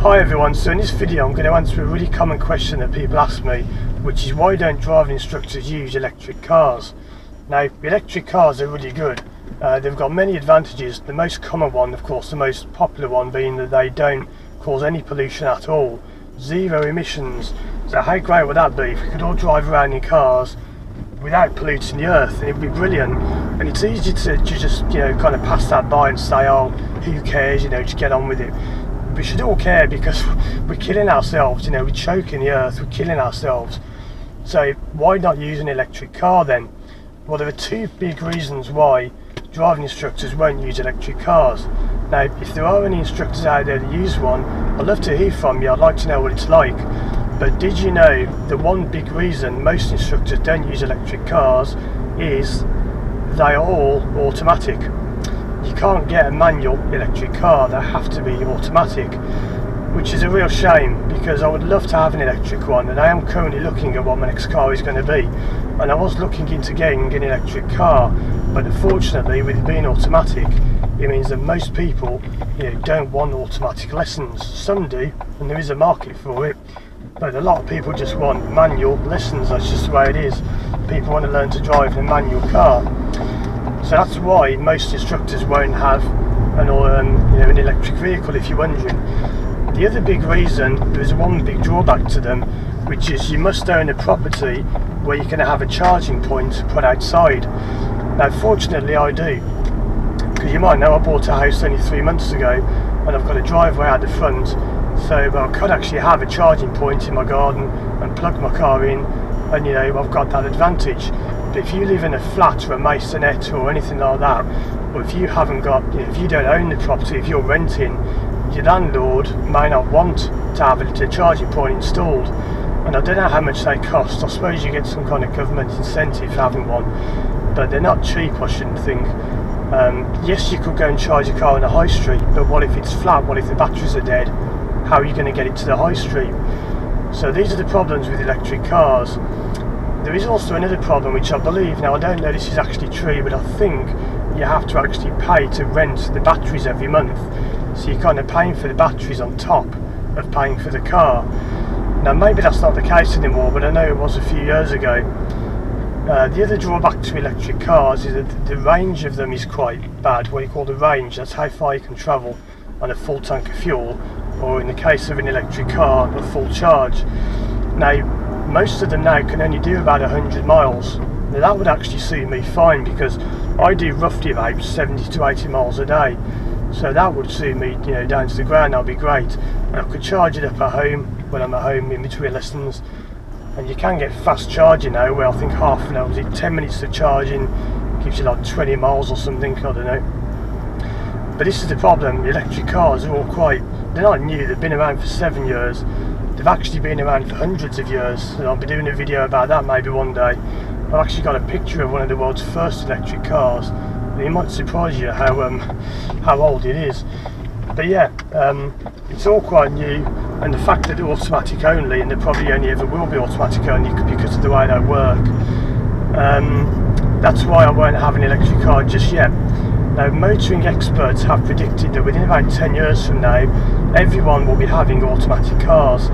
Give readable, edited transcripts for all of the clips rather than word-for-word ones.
Hi everyone, so in this video I'm going to answer a really common question that people ask me, which is why don't driving instructors use electric cars? Now, electric cars are really good. They've got many advantages. The most common one, of course, the most popular one being that they don't cause any pollution at all. Zero emissions. So how great would that be if we could all drive around in cars without polluting the earth? And it would be brilliant. And it's easy to just, kind of pass that by and say, oh, who cares, just get on with it. We should all care because we're killing ourselves, we're choking the earth, we're killing ourselves. So why not use an electric car then? Well, there are two big reasons why driving instructors won't use electric cars. Now, if there are any instructors out there that use one, I'd love to hear from you, I'd like to know what it's like. But did you know the one big reason most instructors don't use electric cars is they are all automatic. You can't get a manual electric car, they have to be automatic, which is a real shame because I would love to have an electric one, and I am currently looking at what my next car is going to be, and I was looking into getting an electric car, but unfortunately with it being automatic it means that most people don't want automatic lessons. Some do, and there is a market for it, but a lot of people just want manual lessons. That's just the way it is. People want to learn to drive in a manual car. So that's why most instructors won't have an electric vehicle, if you're wondering. The other big reason, there's one big drawback to them, which is you must own a property where you can have a charging point put outside. Now fortunately I do, because you might know I bought a house only 3 months ago and I've got a driveway out the front, so I could actually have a charging point in my garden and plug my car in, and I've got that advantage. But if you live in a flat or a maisonette or anything like that, or if you haven't got, if you don't own the property, if you're renting, your landlord may not want to have a charging point installed. And I don't know how much they cost. I suppose you get some kind of government incentive for having one, but they're not cheap, I shouldn't think. Yes, you could go and charge your car on the high street, but what if it's flat? What if the batteries are dead? How are you going to get it to the high street? So these are the problems with electric cars. There is also another problem which I believe, now I don't know this is actually true, but I think you have to actually pay to rent the batteries every month. So you're kind of paying for the batteries on top of paying for the car. Now maybe that's not the case anymore, but I know it was a few years ago. The other drawback to electric cars is that the range of them is quite bad. What you call the range, that's how far you can travel on a full tank of fuel, or in the case of an electric car, a full charge. Now, most of them now can only do about 100 miles. Now that would actually suit me fine because I do roughly about 70 to 80 miles a day. So that would suit me, down to the ground. That'd be great. And I could charge it up at home when I'm at home in between lessons. And you can get fast charging now, where I think half an hour, 10 minutes of charging gives you like 20 miles or something, I don't know. But this is the problem, the electric cars are all they're not new, they've been around for 7 years. They've actually been around for hundreds of years, and I'll be doing a video about that maybe one day. I've actually got a picture of one of the world's first electric cars, and it might surprise you how old it is. But yeah, it's all quite new, and the fact that they're automatic only, and they probably only ever will be automatic only because of the way they work, that's why I won't have an electric car just yet. Now, motoring experts have predicted that within about 10 years from now, everyone will be having automatic cars,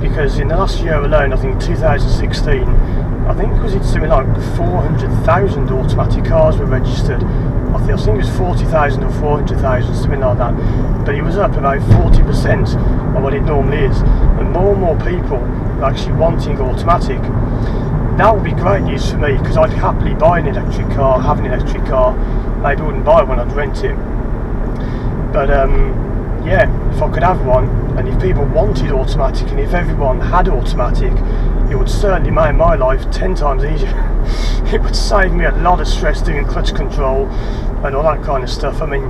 because in the last year alone, I think 2016, I think it was something like 400,000 automatic cars were registered. I think it was 40,000 or 400,000, something like that. But it was up about 40% of what it normally is, and more people are actually wanting automatic. That would be great news for me, because I'd happily buy an electric car, have an electric car. Maybe I wouldn't buy one, I'd rent it. But yeah, if I could have one, and if people wanted automatic, and if everyone had automatic, it would certainly make my life 10 times easier. It would save me a lot of stress doing clutch control and all that kind of stuff. I mean,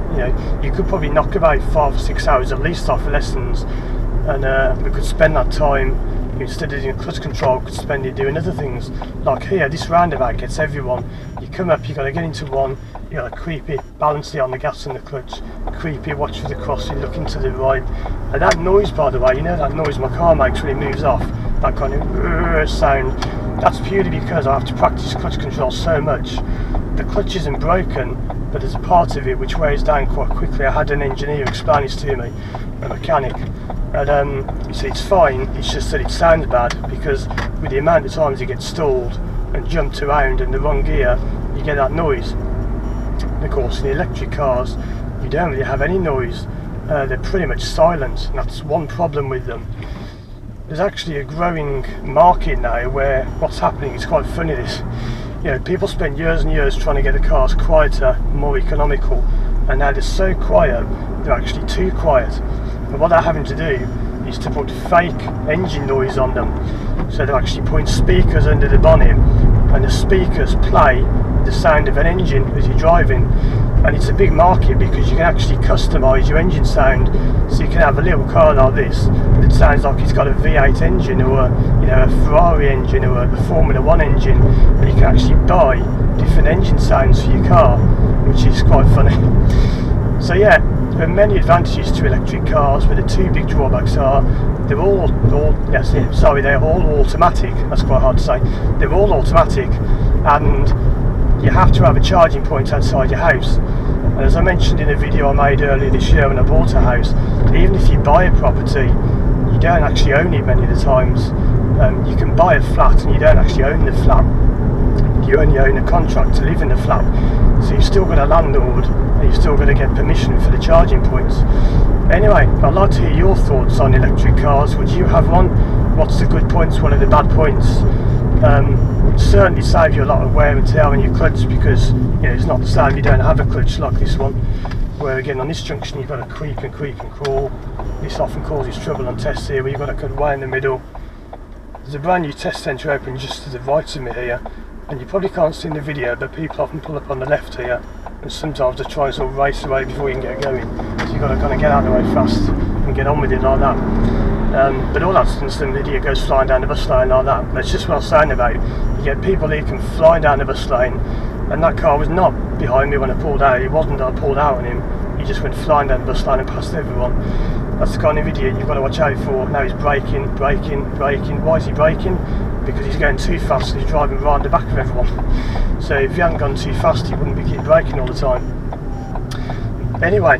you could probably knock about 5 or 6 hours at least off lessons, and we could spend that time, instead of doing clutch control, could spend it doing other things. Like here, this roundabout gets everyone. You come up, you got to get into one, you got to creep it, balance it on the gas and the clutch, creep it, watch for the crossing, look into the right. And that noise, by the way, that noise my car makes when it moves off, that kind of sound, that's purely because I have to practice clutch control so much. The clutch isn't broken, but there's a part of it which wears down quite quickly. I had an engineer explain this to me, a mechanic, And it's fine, it's just that it sounds bad, because with the amount of times it gets stalled and jumped around in the wrong gear, you get that noise. And of course, in the electric cars, you don't really have any noise. They're pretty much silent, and that's one problem with them. There's actually a growing market now where what's happening is quite funny. This, people spend years and years trying to get the cars quieter, more economical, and now they're so quiet, they're actually too quiet. And what they're having to do is to put fake engine noise on them. So they're actually putting speakers under the bonnet, and the speakers play the sound of an engine as you're driving. And it's a big market because you can actually customise your engine sound, so you can have a little car like this that sounds like it's got a V8 engine, or a Ferrari engine, or a Formula 1 engine, and you can actually buy different engine sounds for your car, which is quite funny. So yeah, there are many advantages to electric cars, but the two big drawbacks are they're all automatic. That's quite hard to say. They're all automatic, and you have to have a charging point outside your house. And as I mentioned in a video I made earlier this year when I bought a house, even if you buy a property, you don't actually own it many of the times. You can buy a flat and you don't actually own the flat. You only own a contract to live in the flat. So you've still got a landlord, and you've still got to get permission for the charging points. Anyway, I'd like to hear your thoughts on electric cars. Would you have one? What's the good points? What are the bad points? Certainly save you a lot of wear and tear on your clutch, because it's not the same. You don't have a clutch like this one, where again on this junction you've got to creep and crawl. This often causes trouble on tests here, where you've got to cut way in the middle. There's a brand new test centre open just to the right of me here, and you probably can't see in the video, but people often pull up on the left here, and sometimes they try and sort of race away before you can get going. So you've got to kind of get out of the way fast and get on with it like that. But all that since the idiot goes flying down the bus lane like that. That's just what I was saying about. You get people here come flying down the bus lane, and that car was not behind me when I pulled out. It wasn't that I pulled out on him. He just went flying down the bus lane and passed everyone. That's the kind of idiot you've got to watch out for. Now he's braking. Why is he braking? Because he's going too fast and he's driving right on the back of everyone. So if he hadn't gone too fast, he wouldn't be keep braking all the time. Anyway,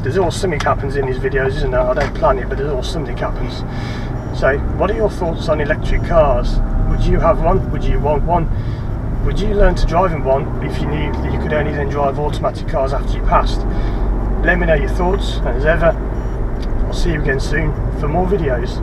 there's always something happens in these videos, isn't there? I don't plan it, but there's always something happens. So, what are your thoughts on electric cars? Would you have one? Would you want one? Would you learn to drive in one if you knew that you could only then drive automatic cars after you passed? Let me know your thoughts, and as ever, I'll see you again soon for more videos.